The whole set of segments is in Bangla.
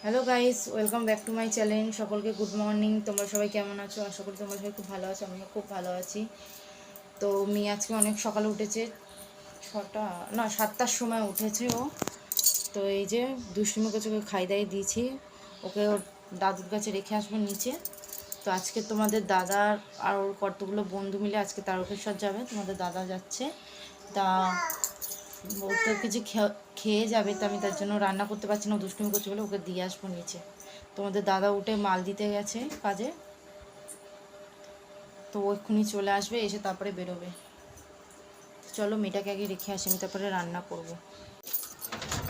Hello guys, welcome back to my channel. সকলকে গুড মর্নিং। তোমরা সবাই কেমন আছো? আশা করি তোমরা সবাই খুব ভালো আছো। আমিও খুব ভালো আছি। তো মেয়ে আজকে অনেক সকালে উঠেছে, 7টার সময় উঠেছে ও। তো এই যে দুষ্টুমি করছে, ওকে খাই দাই দিয়েছি। ওকে ওর দাদুর কাছে রেখে আসবো নিচে। তো আজকে তোমাদের দাদার আর ওর কতগুলো বন্ধু মিলে আজকে তারকেশ্বর যাবে। তোমাদের দাদা যাচ্ছে, তা বলতে কিছু খেয়ে যাবে। তো আমি তার জন্য রান্না করতে পারছি না, দুষ্টুমি করছে বলে ওকে দিয়ে আসবো নিচে। তোমাদের দাদা উঠে মাল দিতে গেছে কাজে, তো ও এক্ষুনি চলে আসবে, এসে তারপরে বেরোবে। চলো মেয়েটাকে আগে রেখে আসি, আমি তারপরে রান্না করব।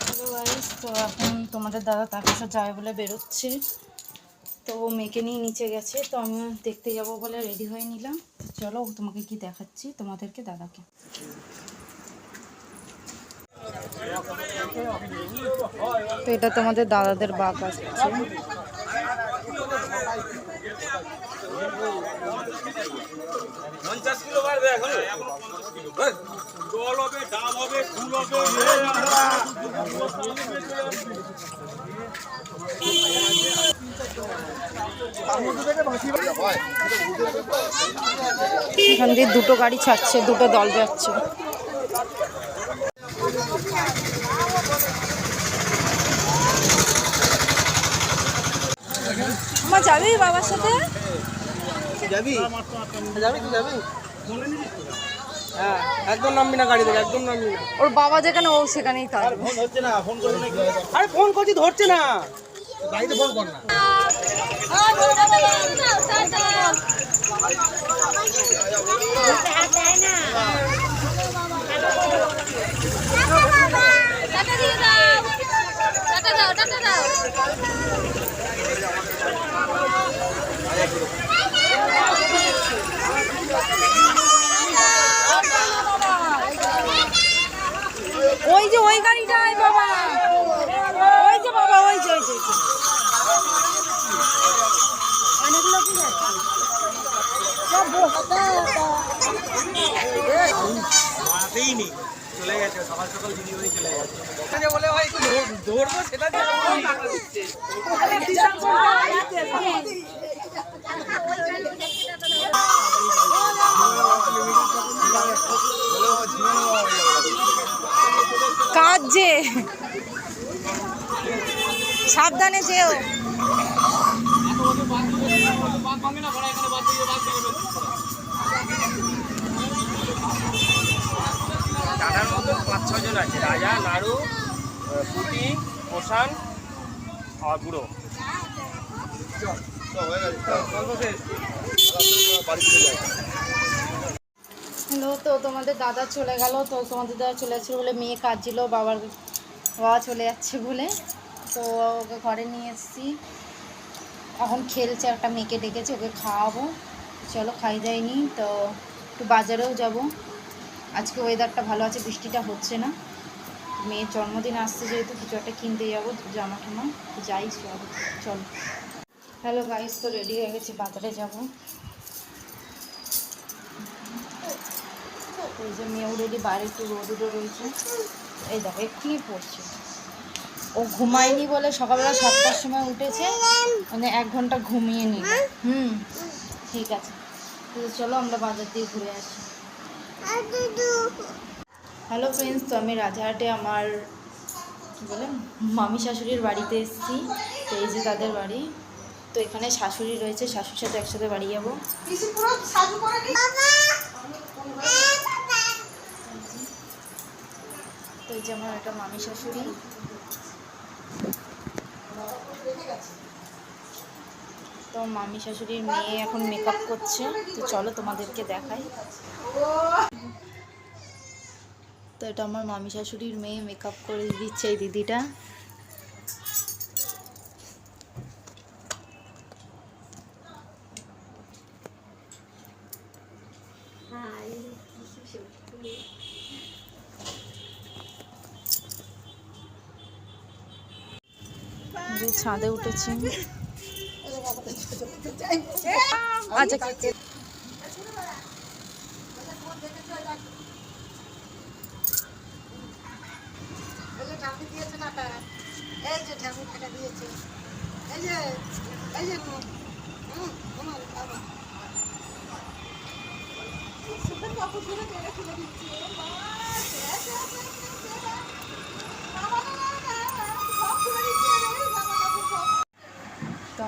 হ্যালো গাইস, তো এখন তোমাদের দাদা তারকেশ্বর যাবে বলে বেরোচ্ছে। তো ও মেয়েকে নিয়ে নিচে গেছে, তো আমিও দেখতে যাব বলে রেডি হয়ে নিলাম। চলো তোমাকে কি দেখাচ্ছি, তোমাদেরকে দাদাকে। তো এটা তোমাদের দাদাদের বাঘ আসছে। এখান দিয়ে দুটো গাড়ি ছাড়ছে, দুটো দল যাচ্ছে। আমার যাবি বাবার সাথে? যাবি যাবি তুই যাবি? হ্যাঁ, একদম নামবি না গাড়ি থেকে, একদম নামবি না। ওর বাবা যেখানে ও সেখানেই থাকবে। ফোন হচ্ছে না, ফোন করবি নাকি? আরে ফোন করছি ধরছে না, বাড়িতে ফোন কর না। ওই যে ওই গাড়িটাই বাবা, ওই যে বাবা, ওই যে অনেক লোকই যাচ্ছে। চলে গেছে সকাল সকাল ডেলিভারি চলে গেছে বলে ভাই একটু ধরবো সেটা কাজ যে সাবধানে যেও। দাদার মতো 5-6 জন আছে, রাজা, নাড়ু, পুটি, পোষান আর বুড়ো। হ্যালো, তো তোমাদের দাদা চলে গেল। তো তোমাদের দাদা চলে যাচ্ছিল বলে মেয়ে কাজ ছিল, বাবা চলে যাচ্ছে বলে, তো ওকে ঘরে নিয়ে এসেছি। এখন খেলছে, একটা মেয়েকে ডেকেছে, ওকে খাওয়াবো। চলো খাই যায়নি তো একটু বাজারেও যাব। আজকে ওয়েদারটা ভালো আছে, বৃষ্টিটা হচ্ছে না। মেয়ের জন্মদিন আসছে যেহেতু কিছু একটা কিনতে যাবো, জামা টামা যাই। চলো। হ্যালো গাইস, তো রেডি হয়ে গেছি, বাজারে যাব। এই যে মেয়ে অলরেডি বাইরে একটু রোদুটো রয়েছে, এই দেখো এক্ষুনি পড়ছে। ও ঘুমায়নি বলে সকালবেলা 7টার সময় উঠেছে, মানে 1 ঘন্টা ঘুমিয়ে নিল। ঠিক আছে, চলো আমরা বাজার দিয়ে ঘুরে আসি। হ্যালো ফ্রেন্ডস, তো আমি রাজারহাটে আমার কী বলে মামি শাশুড়ির বাড়িতে এসেছি। তো এই যে তাদের বাড়ি। তো এখানে শাশুড়ি রয়েছে, শাশুড়ির সাথে একসাথে বাড়ি যাবো। তো এই যে আমার একটা মামি শাশুড়ি। তো মামি শাশুড়ির মেয়ে এখন মেকআপ করছে, তো চলো তোমাদেরকে দেখাই। তো এটা আমার মামি শাশুড়ির মেয়ে, মেকআপ করে দিচ্ছে এই দিদিটা। যে ছাদে উঠেছি। আচ্ছা ঠাকুর দিয়েছে না, এই যে ঠাকুর দিয়েছে। তো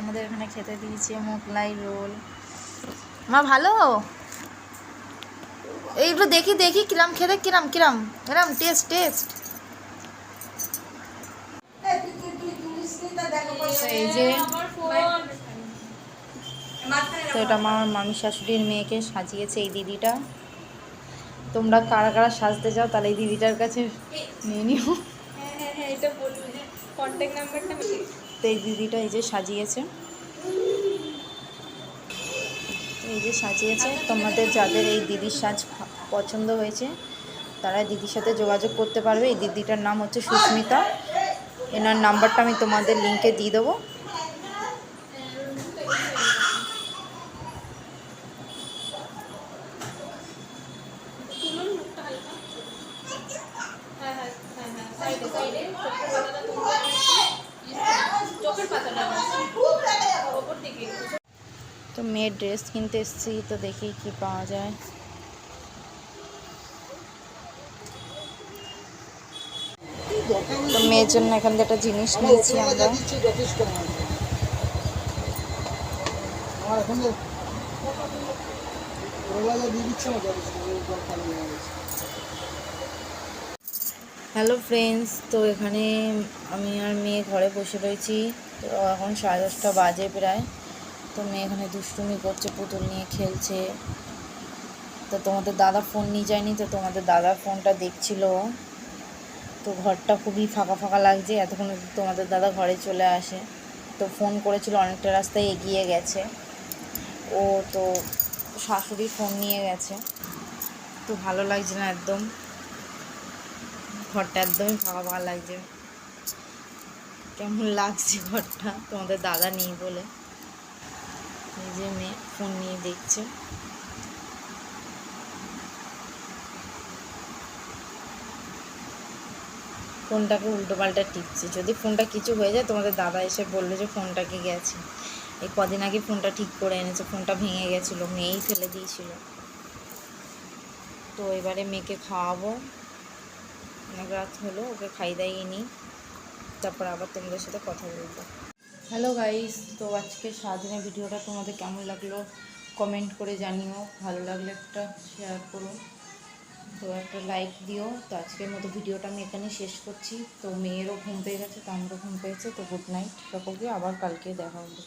আমাদের এখানে খেতে দিয়েছে মোগলাই রোল। মা ভালো, এইগুলো দেখি দেখি কিরাম খেতে, কিরাম কিরাম কিরাম টেস্ট টেস্ট। এই যে তো এটা আমার মামি শাশুড়ির মেয়েকে সাজিয়েছে এই দিদিটা। তোমরা কারা কারা সাজতে চাও তাহলে এই দিদিটার কাছে নিয়ে নিও। তো এই দিদিটা এই যে সাজিয়েছে, এই যে সাজিয়েছে। তোমাদের যাদের এই দিদির সাজ পছন্দ হয়েছে তারা দিদির সাথে যোগাযোগ করতে পারবে। এই দিদিটার নাম হচ্ছে সুস্মিতা। এনার নাম্বারটা আমি তোমাদের লিঙ্কে দিয়ে দেবো। তো মেয়ের ড্রেস কিনতে এসেছি, তো দেখি কি পাওয়া যায়। তো মেয়ের জন্য এখান থেকে একটা জিনিস নিয়েছি আমরা। হ্যালো ফ্রেন্ডস, তো এখানে আমি আর মেয়ে ঘরে বসে রয়েছি। তো এখন 10:30 বাজে প্রায়। তো মেয়ে এখানে দুষ্টুমি করছে, পুতুল নিয়ে খেলছে। তো তোমাদের দাদা ফোন নিয়ে যায়নি, তো তোমাদের দাদার ফোনটা দেখছিল। তো ঘরটা খুবই ফাঁকা ফাঁকা লাগছে, এতক্ষণ তোমাদের দাদা ঘরে চলে আসে। তো ফোন করেছিল, অনেকটা রাস্তায় এগিয়ে গেছে ও। তো শাশুড়ি ফোন নিয়ে গেছে। তো ভালো লাগছে না একদম, ঘরটা একদমই ফাঁকা ফাঁকা লাগছে। কেমন লাগছে ঘরটা তোমাদের দাদা নেই বলে। এই যে মেয়ে ফোন নিয়ে দেখছে। ফোনটাকে উল্টো পাল্টা টিপছে। যদি ফোনটা কিছু হয়ে যায় তোমাদের দাদা এসে বললো যে ফোনটাকে গেছে। এই কদিন আগে ফোনটা ঠিক করে এনেছে, ফোনটা ভেঙে গেছিলো, মেয়েই ফেলে দিয়েছিল। তো এবারে মেয়েকে খাওয়াবো, অনেক রাত হলো, ওকে খাই দাইয়ে নিই, তারপর আবার তোমাদের সাথে কথা বলবো। হ্যালো গাইস, তো আজকে সারাদিনের ভিডিওটা তোমাদের কেমন লাগলো কমেন্ট করে জানিও। ভালো লাগলে একটা শেয়ার করো, তো একটা লাইক দিও। তো আজকের মতো ভিডিওটা আমি এখানে শেষ করছি। তো মেয়েরও ঘুম পেয়ে গেছে, তো আমারও ঘুম পেয়েছে। তো গুড নাইট সকলকে, আবার কালকে দেখা হবে।